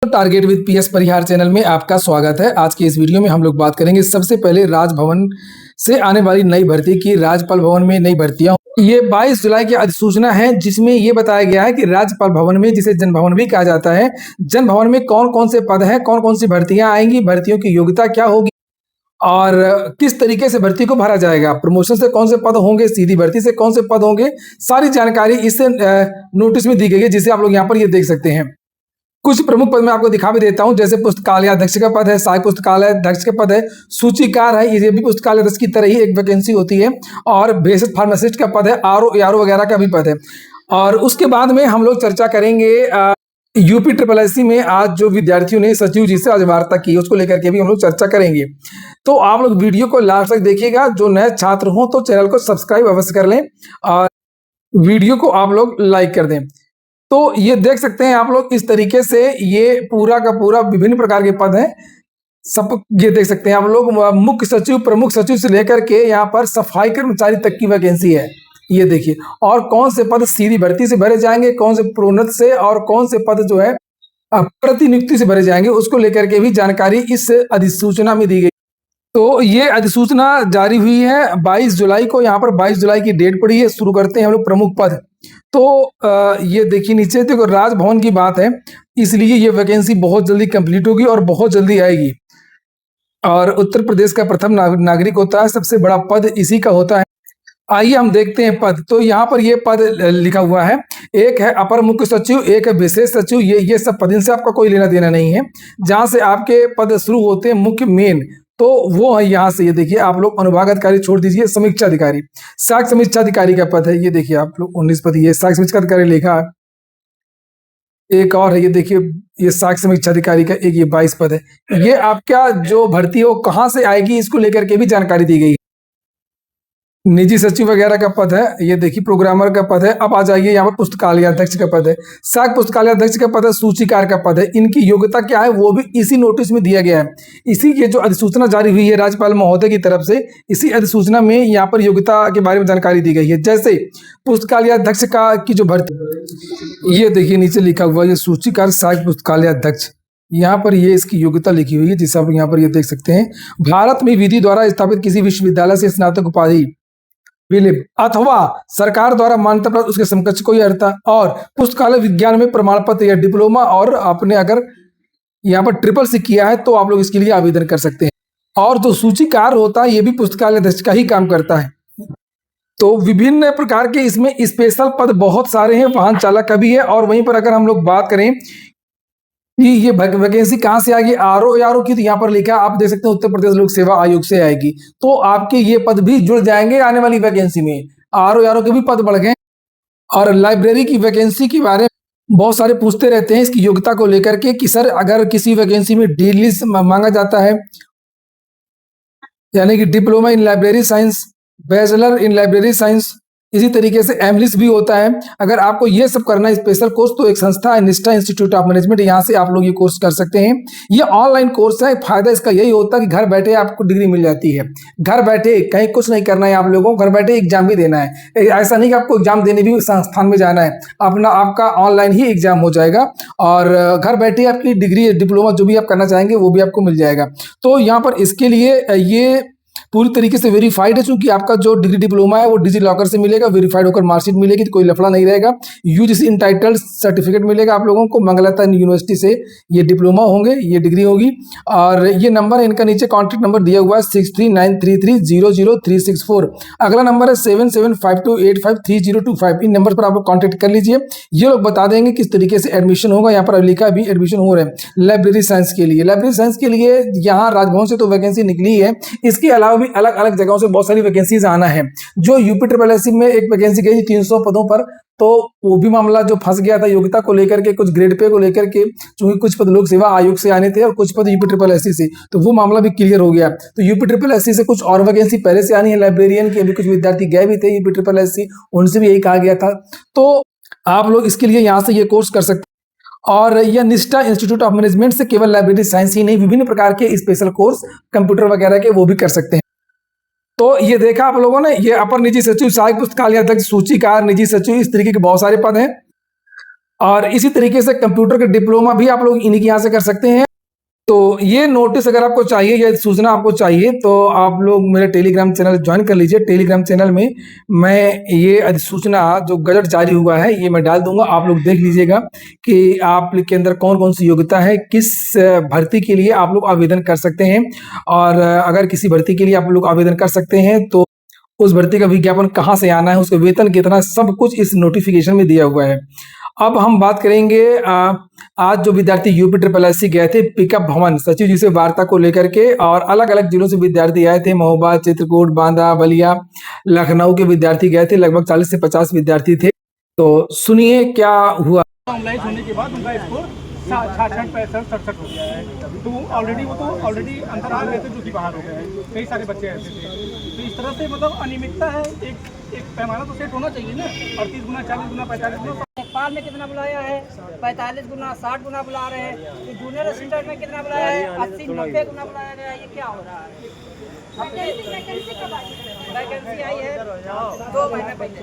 Target with PS Parihar channel में आपका स्वागत है। आज की इस वीडियो में हम लोग बात करेंगे सबसे पहले राजभवन से आने वाली नई भर्ती की। राज्यपाल भवन में नई भर्तियां, ये 22 जुलाई की अधिसूचना है जिसमें ये बताया गया है कि राज्यपाल भवन में, जिसे जन भवन भी कहा जाता है, जन भवन में कौन कौन से पद हैं, कौन कौन सी भर्तियां आएंगी, भर्तियों की योग्यता क्या होगी और किस तरीके से भर्ती को भरा जाएगा, प्रमोशन से कौन से पद होंगे, सीधी भर्ती से कौन से पद होंगे, सारी जानकारी इस नोटिस में दी गई है, जिसे आप लोग यहाँ पर ये देख सकते हैं। कुछ प्रमुख पद मैं आपको दिखा भी देता हूं, जैसे पुस्तकालय अध्यक्ष का पद है, सहायक पुस्तकालय अध्यक्ष का पद है, सूचीकार है, ये भी पुस्तकालय अध्यक्ष की तरह ही एक वैकेंसी होती है, और भेषज फार्मासिस्ट का पद है, आरओ यारो वगैरह का भी पद है। और उसके बाद में हम लोग चर्चा करेंगे यूपी SSSC में आज जो विद्यार्थियों ने सचिव जी से आज वार्ता की, उसको लेकर के भी हम लोग चर्चा करेंगे। तो आप लोग वीडियो को लास्ट तक देखिएगा। जो नए छात्र हों तो चैनल को सब्सक्राइब अवश्य कर लें और वीडियो को आप लोग लाइक कर दें। तो ये देख सकते हैं आप लोग, इस तरीके से ये पूरा का पूरा विभिन्न प्रकार के पद हैं। सब ये देख सकते हैं आप लोग, मुख्य सचिव, प्रमुख सचिव से लेकर के यहाँ पर सफाई कर्मचारी तक की वैकेंसी है। ये देखिए, और कौन से पद सीधी भर्ती से भरे जाएंगे, कौन से प्रोन्नत से, और कौन से पद जो है प्रतिनियुक्ति से भरे जाएंगे, उसको लेकर के भी जानकारी इस अधिसूचना में दी गई। तो ये अधिसूचना जारी हुई है 22 जुलाई को। यहाँ पर 22 जुलाई की डेट पड़ी है। शुरू करते हैं हम लोग प्रमुख पद। तो ये देखिए नीचे, देखो राजभवन की बात है, इसलिए ये वैकेंसी बहुत जल्दी कंप्लीट होगी और बहुत जल्दी आएगी। और उत्तर प्रदेश का प्रथम नागरिक होता है, सबसे बड़ा पद इसी का होता है। आइए हम देखते हैं पद। तो यहाँ पर ये पद लिखा हुआ है, एक है अपर मुख्य सचिव, एक है विशेष सचिव। ये सब पद, इनसे आपका कोई लेना देना नहीं है। जहाँ से आपके पद शुरू होते हैं मुख्य मेन, तो वो है यहाँ से। ये देखिए आप लोग, अनुभाग अधिकारी छोड़ दीजिए, समीक्षा अधिकारी, सहायक समीक्षा अधिकारी का पद है। ये देखिए आप लोग 19 पद, ये सहायक समीक्षा अधिकारी लिखा। एक और है, ये देखिए, ये सहायक समीक्षा अधिकारी का एक, ये 22 पद है। ये आपका जो भर्ती है वो कहाँ से आएगी, इसको लेकर के भी जानकारी दी गई है। निजी सचिव वगैरह का पद है, ये देखिए प्रोग्रामर का पद है। अब आ जाइए यहाँ पर पुस्तकालय अध्यक्ष का पद है, सहायक पुस्तकालय अध्यक्ष का पद है, सूचीकार का पद है। इनकी योग्यता क्या है वो भी इसी नोटिस में दिया गया है। इसी की जो अधिसूचना जारी हुई है राज्यपाल महोदय की तरफ से, इसी अधिसूचना में यहाँ पर योग्यता के बारे में जानकारी दी गई है। जैसे पुस्तकालय अध्यक्ष का की जो भर्ती, ये देखिए नीचे लिखा हुआ है, ये सूचीकार सहायक पुस्तकालय अध्यक्ष, यहाँ पर ये इसकी योग्यता लिखी हुई है, जिसे आप यहाँ पर ये देख सकते हैं। भारत में विधि द्वारा स्थापित किसी विश्वविद्यालय से स्नातक उपाधि विलिप अथवा सरकार द्वारा मान्यता प्राप्त उसके समकक्ष कोई अर्हता, और पुस्तकालय विज्ञान में प्रमाण पत्र या डिप्लोमा, और आपने अगर यहाँ पर SSS किया है तो आप लोग इसके लिए आवेदन कर सकते हैं। और जो सूचीकार होता है ये भी पुस्तकालय अध्यक्ष का ही काम करता है। तो विभिन्न प्रकार के इसमें स्पेशल पद बहुत सारे हैं, वाहन चालक का भी है। और वहीं पर अगर हम लोग बात करें कि ये वैकेंसी कहाँ से आएगी, आरओ की, तो यहाँ पर लिखा है, आप देख सकते हैं उत्तर प्रदेश लोक सेवा आयोग से आएगी। तो आपके ये पद भी जुड़ जाएंगे आने वाली वैकेंसी में, आरओ के भी पद बढ़ गए। और लाइब्रेरी की वैकेंसी के बारे में बहुत सारे पूछते रहते हैं इसकी योग्यता को लेकर के, कि सर अगर किसी वैकेंसी में डी.लिस्ट मांगा जाता है, यानी कि diploma in library science, bachelor in library science, इसी तरीके से एमलिस भी होता है। अगर आपको ये सब करना है स्पेशल कोर्स, तो एक संस्था है निष्ठा इंस्टीट्यूट ऑफ मैनेजमेंट, यहाँ से आप लोग ये कोर्स कर सकते हैं। ये ऑनलाइन कोर्स है। फायदा इसका यही होता है कि घर बैठे आपको डिग्री मिल जाती है। घर बैठे कहीं कुछ नहीं करना है आप लोगों को, घर बैठे एग्जाम भी देना है। ऐसा नहीं कि आपको एग्जाम देने भी संस्थान में जाना है, अपना आपका ऑनलाइन ही एग्जाम हो जाएगा और घर बैठे आपकी डिग्री, डिप्लोमा जो भी आप करना चाहेंगे वो भी आपको मिल जाएगा। तो यहाँ पर इसके लिए ये पूरी तरीके से वेरीफाइड है, क्योंकि आपका जो डिग्री डिप्लोमा है वो डिजी लॉकर से मिलेगा, वेरीफाइड होकर मार्कशीट मिलेगी, तो कोई लफड़ा नहीं रहेगा। यूजीसी इंटाइटल्ड सर्टिफिकेट मिलेगा आप लोगों को, मंगलता यूनिवर्सिटी से ये डिप्लोमा होंगे, ये डिग्री होगी। और ये नंबर है इनका, नीचे कॉन्टैक्ट नंबर दिया हुआ है 6393300364। अगला नंबर है 7752853025। इन नंबर पर आप लोग कॉन्टैक्ट कर लीजिए। ये लोग बता देंगे किस तरीके से एडमिशन होगा। यहाँ पर लिखा भी एडमिशन हो रहा है लाइब्रेरी साइंस के लिए। लाइब्रेरी साइंस के लिए यहाँ राजभवन से तो वैकेंसी निकली है, इसके अलावा भी अलग अलग जगहों से बहुत सारी वैकेंसीज आना है। जो यूपी SSSC में एक वैकेंसी गई थी 300 पदों पर, तो वो भी मामला जो फंस गया था योग्यता को लेकर के, कुछ ग्रेड पे को लेकर के, क्योंकि कुछ पद लोक सेवा आयोग से आने थे और कुछ पद यूपी SSSC से, तो वो मामला भी क्लियर हो गया। तो यूपी SSSC से कुछ और वैकेंसी पहले से आनी है लाइब्रेरियन की। अभी कुछ विद्यार्थी गए भी थे यूपी SSSC, उनसे भी यही कहा गया था। तो आप लोग इसके लिए यहाँ से ये कोर्स कर सकते हैं। और यह निष्ठा इंस्टीट्यूट ऑफ मैनेजमेंट से केवल लाइब्रेरी साइंस ही नहीं, विभिन्न प्रकार के स्पेशल कोर्स कंप्यूटर वगैरह के वो भी कर सकते हैं। तो ये देखा आप लोगों ने, ये अपर निजी सचिव, सहायक पुस्तकालय अध्यक्ष, सूचीकार, निजी सचिव, इस तरीके के बहुत सारे पद हैं। और इसी तरीके से कंप्यूटर का डिप्लोमा भी आप लोग इन्हीं के यहाँ से कर सकते हैं। तो ये नोटिस अगर आपको चाहिए या सूचना आपको चाहिए तो आप लोग मेरे टेलीग्राम चैनल ज्वाइन कर लीजिए। टेलीग्राम चैनल में मैं ये अधिसूचना जो गजट जारी हुआ है ये मैं डाल दूंगा, आप लोग देख लीजिएगा कि आप के अंदर कौन कौन सी योग्यता है, किस भर्ती के लिए आप लोग आवेदन कर सकते हैं। और अगर किसी भर्ती के लिए आप लोग आवेदन कर सकते हैं तो उस भर्ती का विज्ञापन कहाँ से आना है, उसका वेतन कितना, सब कुछ इस नोटिफिकेशन में दिया हुआ है। अब हम बात करेंगे आज जो विद्यार्थी यूपी SSSC गए थे पिकअप भवन सचिव जी से वार्ता को लेकर के, और अलग अलग जिलों से विद्यार्थी आए थे। महोबा, चित्रकूट, बांदा, बलिया, लखनऊ के विद्यार्थी गए थे। लगभग 40 से 50 विद्यार्थी थे। तो सुनिए क्या हुआ। ऑनलाइन होने के बाद उनका स्कोर 66, 65, 67 हो गया है। तो वो ऑलरेडी अंदर आ गए थे, जो कि बाहर हो गए हैं। कई सारे बच्चे ऐसे थे। तो इस तरह से मतलब अनियमितता है। एक पैमाना तो सेट होना चाहिए ना। 38 गुना, 40 गुना, 45 गुना। नेपाल में कितना बुलाया है? 45 गुना, 60 गुना बुला रहे हैं। तो जूनियर असिस्टेंट में कितना बुलाया है? 80, 90 गुना बुलाया गया है। ये क्या हो रहा है? वैकेंसी आई है 2 महीने पहले।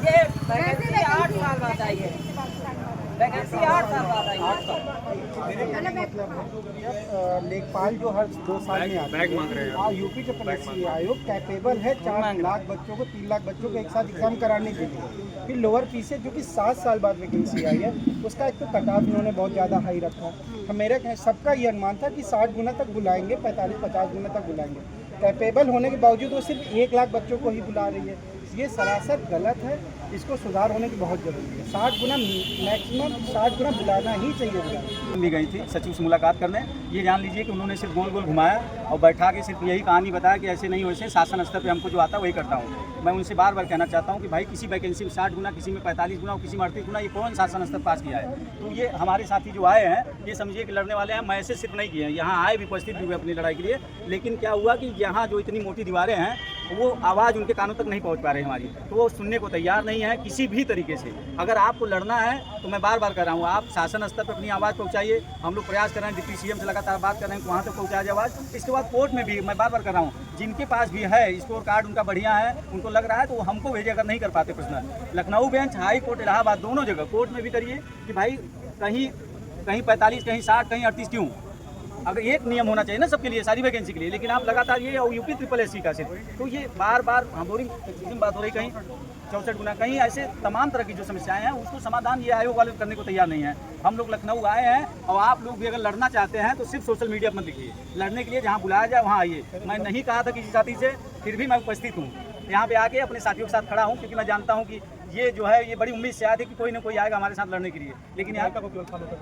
ये वैकेंसी 8 साल बाद आई है। वैकेंसी 8 साल बाद आई है। लेखपाल जो हर 2 साल में आता है, यूपी के पीएससी आयोग कैपेबल है 4 लाख बच्चों को, 3 लाख बच्चों को एक साथ एग्जाम कराने के लिए। फिर लोअर फीस जो कि 7 साल बाद वैकेंसी आई है, उसका एक तो कट ऑफ इन्होंने बहुत ज़्यादा हाई रखा। मेरा सबका ये अनुमान था कि 60 गुना तक बुलाएंगे, 45-50 गुना तक बुलाएंगे। कैपेबल होने के बावजूद वो सिर्फ 1 लाख बच्चों को ही बुला रही है। ये सरासर गलत है। इसको सुधार होने की बहुत ज़रूरी है। 60 गुना मैक्सिमम 60 गुना बुलाना ही चाहिए। भी गई थी सचिव से मुलाकात करने। ये जान लीजिए कि उन्होंने सिर्फ गोल गोल घुमाया और बैठा के सिर्फ यही कहानी बताया कि ऐसे नहीं, वैसे शासन स्तर पे हमको जो आता है वही करता हूँ। मैं उनसे बार बार कहना चाहता हूँ कि भाई किसी वैकेंसी में 60 गुना, किसी में 45 गुना और किसी में 38 गुना, ये कौन शासन स्तर पास किया है? तो ये हमारे साथी जो आए हैं ये समझिए कि लड़ने वाले हैं। मैं ऐसे सिर्फ नहीं किए हैं, यहाँ आए भी, उपस्थित भी हुए अपनी लड़ाई के लिए। लेकिन क्या हुआ कि यहाँ जो इतनी मोटी दीवारें हैं वो आवाज़ उनके कानों तक नहीं पहुँच पा रही हमारी, तो वो सुनने को तैयार नहीं है किसी भी तरीके से। अगर आपको लड़ना है तो मैं बार बार कर रहा हूँ, आप शासन स्तर पर अपनी आवाज़ पहुँचाइए। हम लोग प्रयास कर रहे हैं, डिप्टी सीएम से लगातार बात कर रहे हैं कि वहाँ तक पहुँचाया जाए आवाज़। इसके बाद कोर्ट में भी मैं बार बार कर रहा हूँ, जिनके पास भी है स्कोर कार्ड उनका बढ़िया है, उनको लग रहा है तो वो हमको भेजे। अगर नहीं कर पाते प्रश्न, Lucknow bench, high court, Allahabad, दोनों जगह कोर्ट में भी करिए कि भाई कहीं 45, कहीं 60, कहीं 38 क्यों? अगर एक नियम होना चाहिए ना सबके लिए, सारी वैकेंसी के लिए। लेकिन आप लगातार ये और यूपी SSSC का सिर्फ, तो ये बार बार बोरिंग बात हो रही। कहीं 64 गुना, कहीं ऐसे तमाम तरह की जो समस्याएं हैं उसको समाधान ये आयोग वाले करने को तैयार नहीं है। हम लोग लखनऊ आए हैं और आप लोग भी अगर लड़ना चाहते हैं तो सिर्फ सोशल मीडिया पर मत लिखिए। लड़ने के लिए जहाँ बुलाया जाए वहाँ आइए। मैं नहीं कहा था किसी साथी से, फिर भी मैं उपस्थित हूँ यहाँ पे आके अपने साथियों के साथ खड़ा हूँ, क्योंकि मैं जानता हूँ कि ये जो है ये बड़ी उम्मीद से आया थी कि कोई ना कोई आएगा हमारे साथ लड़ने के लिए। लेकिन यहाँ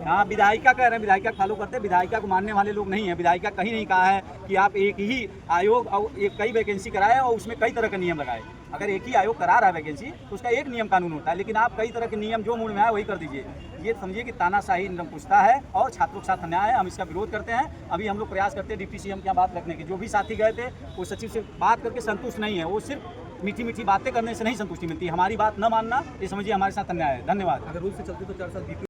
हाँ, विधायिका कह रहे हैं, विधायिका फॉलो करते हैं। विधायिका को मानने वाले लोग नहीं है। विधायिका कहीं नहीं कहा है कि आप एक ही आयोग और एक कई वैकेंसी कराए और उसमें कई तरह के नियम लगाए। अगर एक ही आयोग करा रहा है वैकेंसी तो उसका एक नियम कानून होता है, लेकिन आप कई तरह के नियम जो मूड में आए वही कर दीजिए। ये समझिए कि तानाशाही निरंकुशता है और छात्रों के साथ अन्याय है। हम इसका विरोध करते हैं। अभी हम लोग प्रयास करते हैं डिप्टी सीएम की बात रखने की। जो भी साथी गए थे वो सचिव से बात करके संतुष्ट नहीं है। वो सिर्फ मीठी मीठी बातें करने से नहीं संतुष्टि मिलती। हमारी बात न मानना ये समझिए हमारे साथ अन्याय है। धन्यवाद। अगर रूल से चलते तो 4 साल